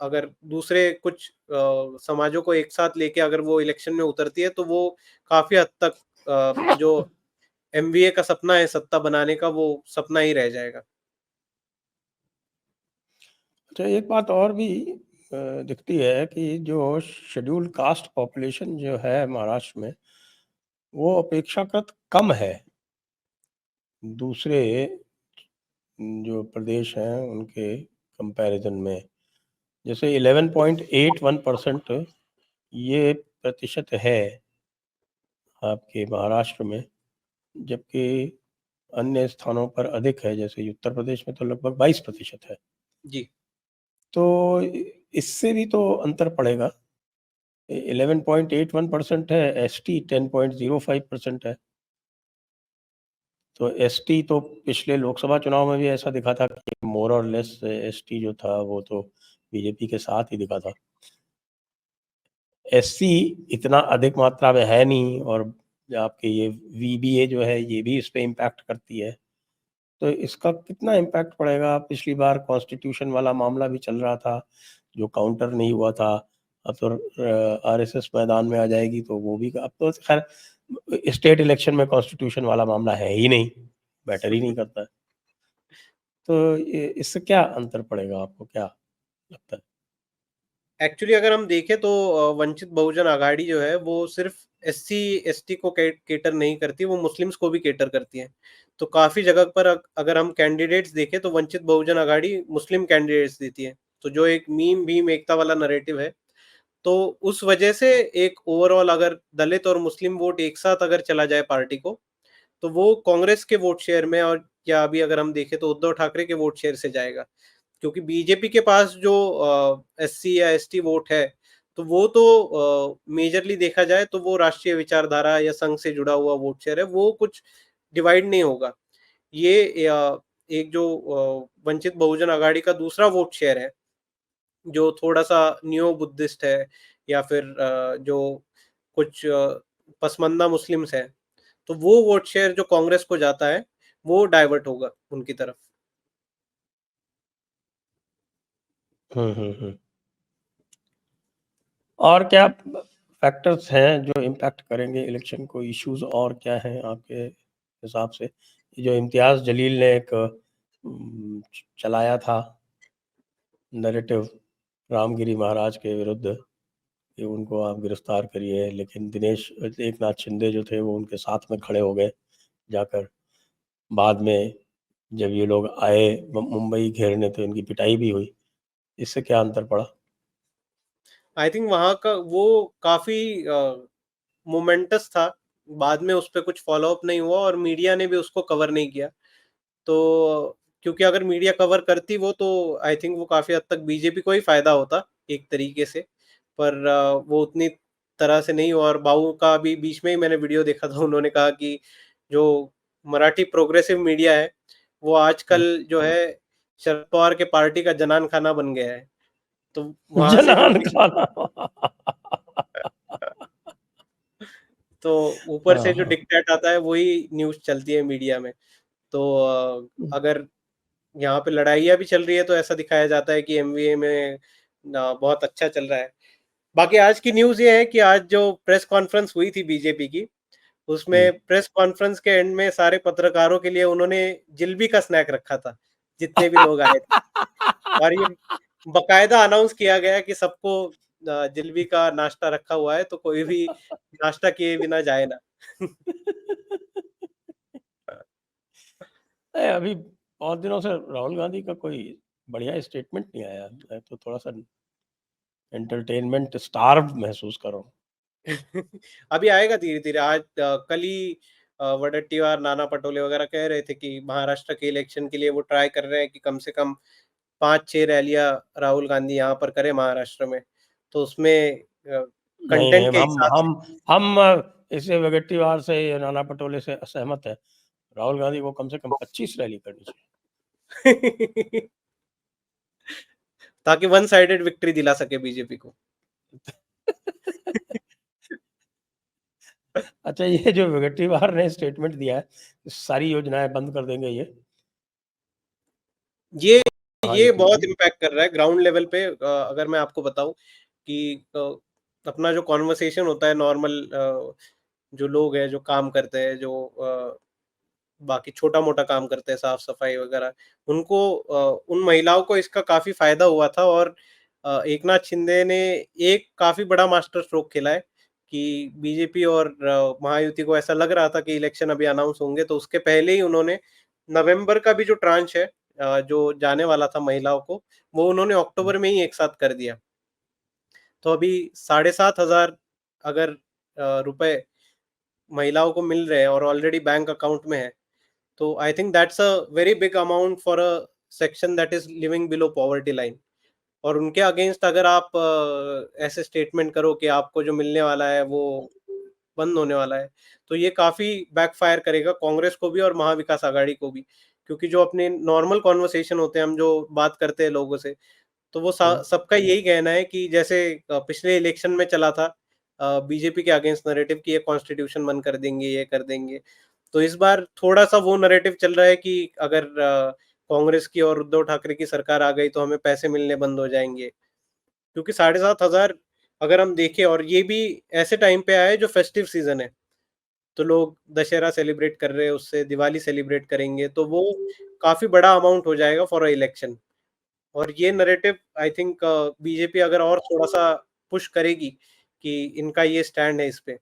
अगर दूसरे कुछ समाजों को एक साथ लेके अगर वो इलेक्शन में उतरती है, तो वो काफी हद तक जो एमवीए का सपना है सत्ता बनाने का, वो सपना ही रह जाएगा। अच्छा, एक बात और भी दिखती है कि जो शेड्यूल्ड कास्ट पॉपुलेशन जो है महाराष्ट्र में, वो अपेक्षाकृत कम है दूसरे जो प्रदेश हैं उनके कंपैरिजन में। जैसे 11.81% ये प्रतिशत है आपके महाराष्ट्र में, जबकि अन्य स्थानों पर अधिक है, जैसे उत्तर प्रदेश में तो लगभग 22% है। जी। तो इससे भी तो अंतर पड़ेगा। 11.81% है, एसटी 10.05% है। तो एसटी तो पिछले लोकसभा चुनाव में भी ऐसा दिखा था कि मोर और लेस एसटी जो था वो तो बीजेपी के साथ ही दिखा था। एससी इतना अधिक मात्रा में है नहीं, और आपके ये वीबीए जो है ये भी इस पे इम्पैक्ट करती है। तो इसका कितना इम्पैक्ट पड़ेगा? पिछली बार कॉन्स्टिट्यूशन वाला मामला भी चल रहा था जो काउंटर नहीं हुआ था। अब तो आरएसएस मैदान में आ जाएगी, तो वो भी अब तो खैर स्टेट इलेक्शन में कॉन्स्टिट्यूशन वाला मामला है ही नहीं, मैटर ही नहीं करता है। तो इससे क्या अंतर पड़ेगा, आपको क्या लगता है? एक्चुअली अगर हम देखें तो वंचित बहुजन आघाड़ी जो है वो सिर्फ एससी एसटी को केटर नहीं करती, वो मुस्लिम्स को भी केटर करती है। तो काफी जगह पर अगर हम कैंडिडेट्स देखें तो वंचित बहुजन आघाड़ी मुस्लिम कैंडिडेट्स देती है। तो जो एक मीम भीम एकता वाला नरेटिव है, तो उस वजह से एक ओवरऑल अगर दलित और मुस्लिम वोट एक साथ अगर चला जाए पार्टी को, तो वो कांग्रेस के वोट शेयर में, और या अभी अगर हम देखें तो उद्धव ठाकरे के वोट शेयर से जाएगा। क्योंकि बीजेपी के पास जो एससी या एसटी वोट है, तो वो तो मेजरली देखा जाए तो वो राष्ट्रीय विचारधारा या संघ से जुड़ा हुआ वोट शेयर है, वो कुछ डिवाइड नहीं होगा। ये एक जो वंचित बहुजन आघाड़ी का दूसरा वोट शेयर है, जो थोड़ा सा न्यो बुद्धिस्ट है या फिर जो कुछ पसमंदा मुस्लिम्स है, तो वो वोट शेयर जो कांग्रेस को जाता है, वो डाइवर्ट होगा उनकी तरफ। हम्म। और क्या फैक्टर्स हैं जो इम्पैक्ट करेंगे इलेक्शन को? इश्यूज और क्या हैं आपके हिसाब से? ये जो इम्तियाज जलील ने एक चलाया था नैरेटिव रामगिरी महाराज के विरुद्ध कि उनको आप गिरफ्तार करिए, लेकिन दिनेश एकनाथ शिंदे जो थे वो उनके साथ में खड़े हो गए जाकर। बाद में जब ये लोग आए मुंबई घेरने, तो इनकी पिटाई भी हुई। इससे क्या अंतर पड़ा? आई थिंक वहां का वो काफी मोमेंटस था। बाद में उस पर कुछ फॉलो अप नहीं हुआ और मीडिया ने भी उसको कवर नहीं किया। तो क्योंकि अगर मीडिया कवर करती वो, तो आई थिंक वो काफी हद तक बीजेपी को ही फायदा होता एक तरीके से। पर वो उतनी तरह से नहीं हुआ। और बाबू का भी बीच में ही मैंने वीडियो देखा था, उन्होंने कहा कि जो मराठी प्रोग्रेसिव मीडिया है, वो आजकल जो है शरद पवार के पार्टी का जनान खाना बन गया है। तो वहां से जो जनान खाना। तो ऊपर हाँ से जो हाँ। डिक्टेट आता है वही न्यूज़ चलती है मीडिया में। तो अगर यहाँ पे लड़ाइयाँ भी चल रही है तो ऐसा दिखाया जाता है कि एमवीए में बहुत अच्छा चल रहा है। बाकी आज की न्यूज़ ये है कि आज जो प्रेस कॉन्फ्रेंस हुई थी बीजेपी की, हम्म। उसमें प्रेस कॉन्फ्रेंस के एंड में सारे पत्रकारों के लिए उन्होंने जिलेबी का स्नैक रखा था, जितने भी लोग आए थे। और ये बकायदा अनाउंस किया गया कि सबको जिलेबी का नाश्ता रखा हुआ है, तो कोई भी नाश्ता किए बिना जाए ना। अभी बहुत दिनों से राहुल गांधी का कोई बढ़िया स्टेटमेंट नहीं आया। मैं तो थोड़ा सा एंटरटेनमेंट स्टार्व महसूस कर रहा हूँ। अभी आएगा धीरे-धीरे। आज कल ही वडेट्टीवार, नाना पटोले वगैरह कह रहे थे कि महाराष्ट्र के इलेक्शन के लिए वो ट्राई कर रहे हैं कि कम से कम 5-6 रैलियाँ राहुल गांधी यहाँ पर करें महाराष्ट्र में। तो उसमें नहीं नहीं, कंटेंट के हिसाब से हम इसे वगट्टीवार से या नाना पटोले से असहमत है। राहुल गांधी को कम से कम 25 रैली करनी चाहिए। ताकि वन साइडेड विक्ट्री दिला सके बीजेपी को। अच्छा, ये जो विगट्टीवार ने स्टेटमेंट दिया है, सारी योजनाएं बंद कर देंगे ये महायुति बहुत की। इम्पैक्ट कर रहा है ग्राउंड लेवल पे। अगर मैं आपको बताऊं कि अपना जो कॉन्वर्सेशन होता है नॉर्मल, जो लोग हैं जो काम करते हैं, जो बाकी छोटा-मोटा काम करते हैं, साफ-सफाई वगैरह, उनको उन महिलाओं को इसका काफ़ी फ़ायदा हुआ था। और एकनाथ शिंदे ने एक काफ़ी बड़ा मास्टर स्ट्रोक खेला है कि बीजेपी और महायुति को ऐसा लग रहा था कि इलेक्शन अभी अनाउंस होंगे, तो उसके पहले ही उन्होंने नवंबर का भी जो ट्रांच है, जो जाने वाला था महिलाओं को, वो उन्होंने अक्टूबर में ही एक साथ कर दिया। तो अभी 7,500 अगर रुपए महिलाओं को मिल रहे हैं और ऑलरेडी बैंक अकाउंट में है, तो I think that's a very big amount for a section that is living below poverty line. और उनके अगेंस्ट अगर आप ऐसे स्टेटमेंट करो कि आपको जो मिलने वाला है वो बंद होने वाला है, तो ये काफी बैकफायर करेगा कांग्रेस को भी और महाविकास आघाड़ी को भी। क्योंकि जो अपने नॉर्मल कॉन्वर्सेशन होते हैं, हम जो बात करते हैं लोगों से, तो वो सबका यही कहना है कि जैसे पिछले इलेक्शन में चला था बीजेपी के अगेंस्ट नैरेटिव कि ये कॉन्स्टिट्यूशन बंद कर देंगे, ये कर देंगे। तो इस बार थोड़ा-सा वो नैरेटिव चल रहा है कि अगर कांग्रेस की और उद्धव ठाकरे की सरकार आ गई तो हमें पैसे मिलने बंद हो जाएँगे। क्योंकि 7,500 अगर हम देखें, और ये भी ऐसे टाइम पे आया है जो फेस्टिव सीज़न है, तो लोग दशहरा सेलिब्रेट कर रहे हैं, उससे दिवाली सेलिब्रेट करेंगे, तो वो काफ़ी बड़ा अमाउंट हो जाएगा फॉर अ इलेक्शन। और ये नैरेटिव आई थिंक बीजेपी अगर और थोड़ा-सा पुश करेगी कि इनका ये स्टैंड है इस पे,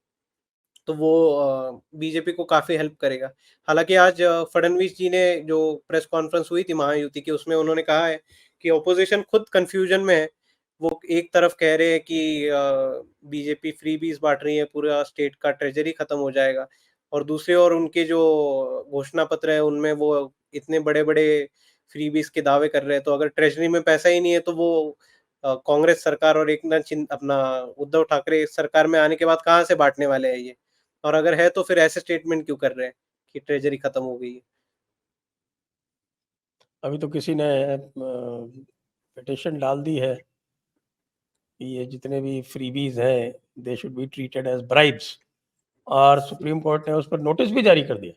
तो वो बीजेपी को काफ़ी हेल्प करेगा। हालाँकि आज फडणवीस जी ने जो प्रेस कॉन्फ्रेंस हुई थी महायुति की, उसमें उन्होंने कहा है कि ऑपोज़िशन खुद कन्फ्यूजन में है। वो एक तरफ कह रहे हैं कि बीजेपी फ्रीबीज़ बाँट रही है, पूरा स्टेट का ट्रेज़री खत्म हो जाएगा। और दूसरी ओर उनके जो घोषणा पत्र है, उनमें वो इतने बड़े-बड़े फ्रीबीज़ के दावे कर रहे हैं, तो अगर ट्रेज़री में पैसा ही नहीं है, तो वो कांग्रेस सरकार और एकनाथ अपना उद्धव ठाकरे सरकार में आने के बाद कहाँ से बाँटने वाले हैं ये? और अगर है तो फिर ऐसे स्टेटमेंट क्यों कर रहे हैं कि ट्रेजरी खत्म हो गई है? अभी तो किसी ने पिटिशन डाल दी है कि ये जितने भी फ्रीबीज हैं, they should be treated as bribes, और सुप्रीम कोर्ट ने उस पर नोटिस भी जारी कर दिया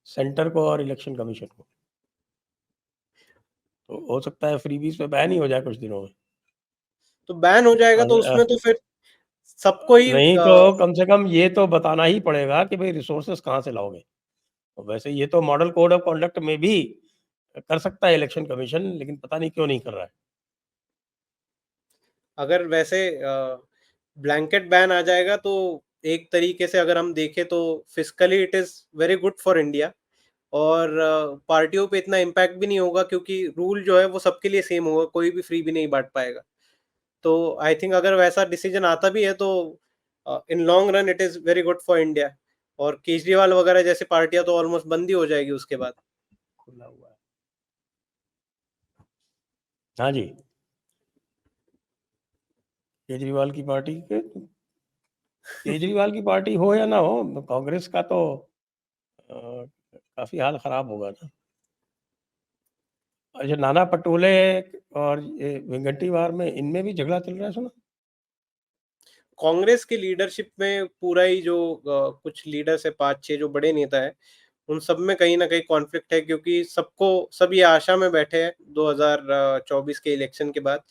सेंटर को और इलेक्शन कमीशन को। तो हो सकता है फ्रीबीज पे बैन ही हो जाए कुछ दिनों में। तो बैन हो जाएगा तो उसमें तो फिर सबको ही नहीं तो कम से कम ये तो बताना ही पड़ेगा कि भाई रिसोर्सेस कहाँ से लाओगे। वैसे ये तो मॉडल कोड ऑफ कंडक्ट में भी कर सकता है इलेक्शन कमीशन, लेकिन पता नहीं क्यों नहीं कर रहा है। अगर वैसे ब्लैंकेट बैन आ जाएगा तो एक तरीके से अगर हम देखें तो fiscally it is very good for India. और पार्टियों पे इतना इम्पैक्ट भी नहीं होगा क्योंकि रूल जो है वो सबके लिए सेम होगा, कोई भी फ्री भी नहीं बाँट पाएगा। तो आई थिंक अगर वैसा डिसीजन आता भी है तो in long run it is very good for India. और केजरीवाल वगैरह जैसी पार्टियाँ तो ऑलमोस्ट बंद ही हो जाएगी उसके बाद। खुला हुआ है। हाँ जी, केजरीवाल की पार्टी के, केजरीवाल की पार्टी हो या ना हो, कांग्रेस का तो काफी हाल खराब होगा ना। अच्छा, नाना पटोले और ये वेंगटीवार में इनमें भी झगड़ा चल रहा है, सुना? कांग्रेस की लीडरशिप में पूरा ही जो कुछ लीडर्स है, 5-6 जो बड़े नेता हैं, उन सब में कहीं न कहीं कॉन्फ्लिक्ट है क्योंकि सब ये आशा में बैठे हैं 2024 के इलेक्शन के बाद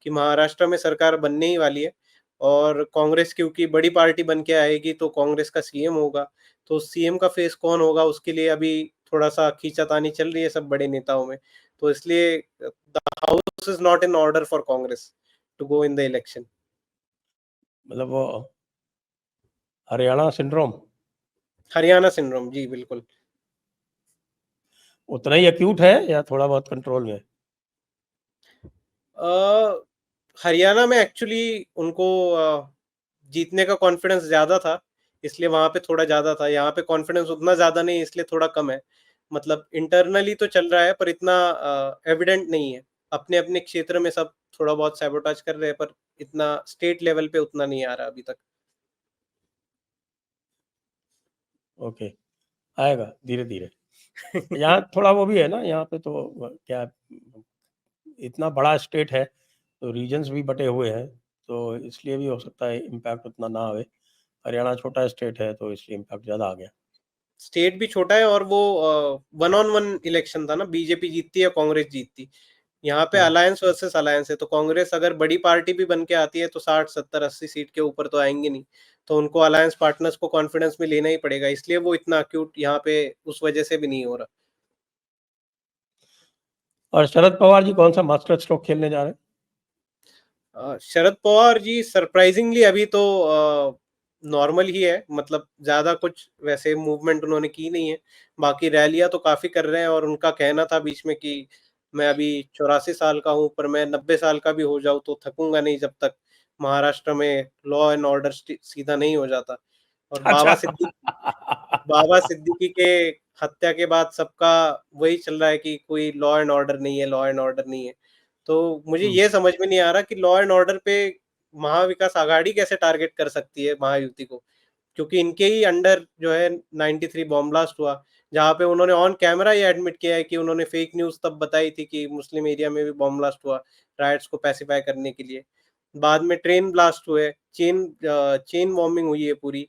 कि महाराष्ट्र में सरकार बनने ही वाली है। और कांग्रेस क्योंकि बड़ी पार्टी बन के आएगी तो कांग्रेस का सीएम होगा। तो सीएम का फेस कौन होगा उसके लिए अभी थोड़ा-सा खींचातानी चल रही है सब बड़े नेताओं में। तो इसलिए the house is not in order for Congress to go in the election. मतलब वो हरियाणा सिंड्रोम हरियाणा सिंड्रोम, जी बिल्कुल। उतना ही एक्यूट है या थोड़ा बहुत कंट्रोल में है? अ, हरियाणा में एक्चुअली उनको जीतने का कॉन्फिडेंस ज़्यादा था, इसलिए वहाँ पे थोड़ा ज़्यादा था। यहाँ पे कॉन्फिडेंस उतना ज़्यादा नहीं, इसलिए थोड़ा कम है। मतलब इंटरनली तो चल रहा है पर इतना एविडेंट नहीं है। अपने-अपने क्षेत्र में सब थोड़ा बहुत सैबोटाज कर रहे हैं, पर इतना स्टेट लेवल पे उतना नहीं आ रहा अभी तक। ओके, आएगा धीरे-धीरे। यहाँ थोड़ा वो भी है ना, यहाँ पे तो क्या, इतना बड़ा स्टेट है, तो रीजन्स भी बटे हुए हैं, तो इसलिए भी हो सकता है इम्पैक्ट उतना ना आवे। हरियाणा छोटा स्टेट है तो इसलिए इम्पैक्ट ज़्यादा आ गया। स्टेट भी छोटा है और वो 1 ऑन 1 इलेक्शन था ना, बीजेपी जीतती या कांग्रेस जीतती। यहाँ पे अलायंस वर्सेस अलायंस है, तो कांग्रेस अगर बड़ी पार्टी भी बन के आती है तो 60, 70, 80 सीट के ऊपर तो आएंगे नहीं। तो उनको अलायंस पार्टनर्स को कॉन्फिडेंस में लेना ही पड़ेगा, इसलिए वो इतना अक्यूट यहाँ पे उस वजह से भी नहीं हो रहा। और शरद पवार जी कौन सा मास्टर स्ट्रोक खेलने जा रहे हैं? शरद पवार जी सरप्राइजिंगली अभी तो नॉर्मल ही है, मतलब ज्यादा कुछ वैसे मूवमेंट उन्होंने की नहीं है। बाकी रैलियां तो काफी कर रहे हैं और उनका कहना था बीच में कि मैं अभी 84 साल का हूं, पर मैं 90 साल का भी हो जाऊं तो थकूंगा नहीं जब तक महाराष्ट्र में लॉ एंड ऑर्डर सीधा नहीं हो जाता। और अच्छा। बाबा सिद्दीकी के हत्या के बाद सबका वही चल रहा है कि कोई लॉ एंड ऑर्डर नहीं है, लॉ एंड ऑर्डर नहीं है। तो मुझे ये समझ में नहीं आ रहा कि लॉ एंड ऑर्डर पे महाविकास आघाड़ी कैसे टारगेट कर सकती है महायुति को, क्योंकि इनके ही अंडर जो है 93 बॉम्ब ब्लास्ट हुआ, जहाँ पे उन्होंने ऑन कैमरा ये एडमिट किया है कि उन्होंने फेक न्यूज तब बताई थी कि मुस्लिम एरिया में भी बॉम्ब ब्लास्ट हुआ राइट्स को पैसिफाई करने के लिए। बाद में ट्रेन ब्लास्ट हुए, चेन बॉम्बिंग हुई है पूरी।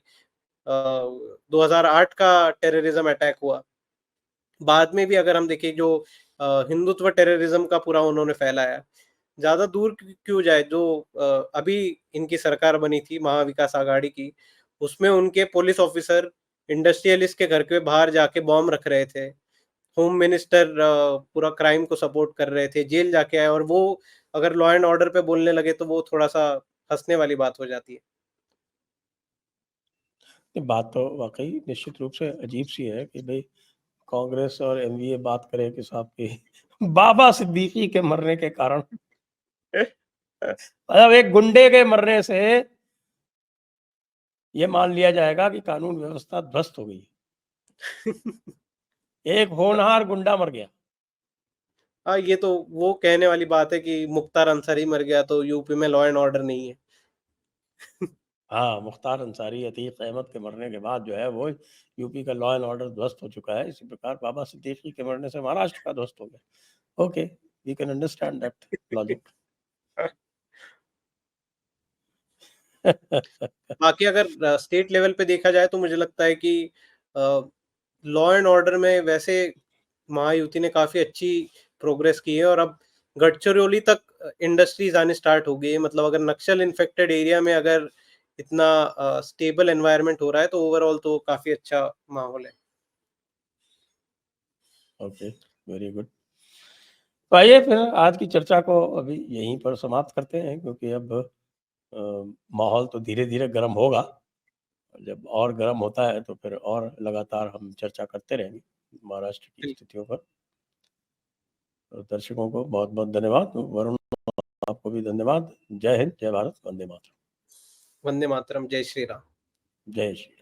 2008 का टेररिज्म अटैक हुआ। बाद में भी अगर हम देखें जो हिंदुत्व टेररिज्म का पूरा उन्होंने फैलाया। ज्यादा दूर क्यों जाए, जो अभी इनकी सरकार बनी थी महाविकास आघाड़ी की, उसमें उनके पुलिस ऑफिसर इंडस्ट्रियलिस्ट के घर के बाहर जाके बॉम्ब रख रहे थे। होम मिनिस्टर पूरा क्राइम को सपोर्ट कर रहे थे, जेल जाके आए, और वो अगर लॉ एंड ऑर्डर पे बोलने लगे तो वो थोड़ा सा हंसने वाली बात हो जाती है। ये बात तो वाकई निश्चित रूप से अजीब सी है कि भाई कांग्रेस और एनडीए बात करे कि साहब की बाबा सिद्दीकी के मरने के कारण, मतलब एक गुंडे के मरने से ये मान लिया जाएगा कि कानून व्यवस्था ध्वस्त हो गई। एक होनहार गुंडा मर गया। हाँ, ये तो वो कहने वाली बात है कि मुख्तार अंसारी मर गया तो यूपी में लॉ एंड ऑर्डर नहीं है। हाँ, मुख्तार अंसारी, अतीक अहमद के मरने के बाद जो है वो यूपी का लॉ एंड ऑर्डर ध्वस्त हो चुका है। इसी प्रकार बाबा सिद्दीकी के मरने से महाराष्ट्र का ध्वस्त हो गया। Okay, we can understand that logic. बाकी अगर स्टेट लेवल पे देखा जाए तो मुझे लगता है कि लॉ एंड ऑर्डर में वैसे महायुति ने काफी अच्छी प्रोग्रेस की है, और अब गडचिरोली तक इंडस्ट्रीज आने स्टार्ट हो गई है। मतलब अगर नक्सल इन्फेक्टेड एरिया में अगर इतना स्टेबल एनवायरनमेंट हो रहा है तो ओवरऑल तो काफी अच्छा माहौल है। Okay, very good. तो आइए फिर आज की चर्चा को अभी यहीं पर समाप्त करते हैं, क्योंकि अब माहौल तो धीरे धीरे गर्म होगा। जब और गर्म होता है तो फिर और लगातार हम चर्चा करते रहेंगे महाराष्ट्र की बिल्कुल। स्थितियों पर। तो दर्शकों को बहुत बहुत धन्यवाद। वरुण, आपको भी धन्यवाद। जय हिंद, जय भारत, वंदे मातरम। वंदे मातरम, जय श्री राम। जय श्री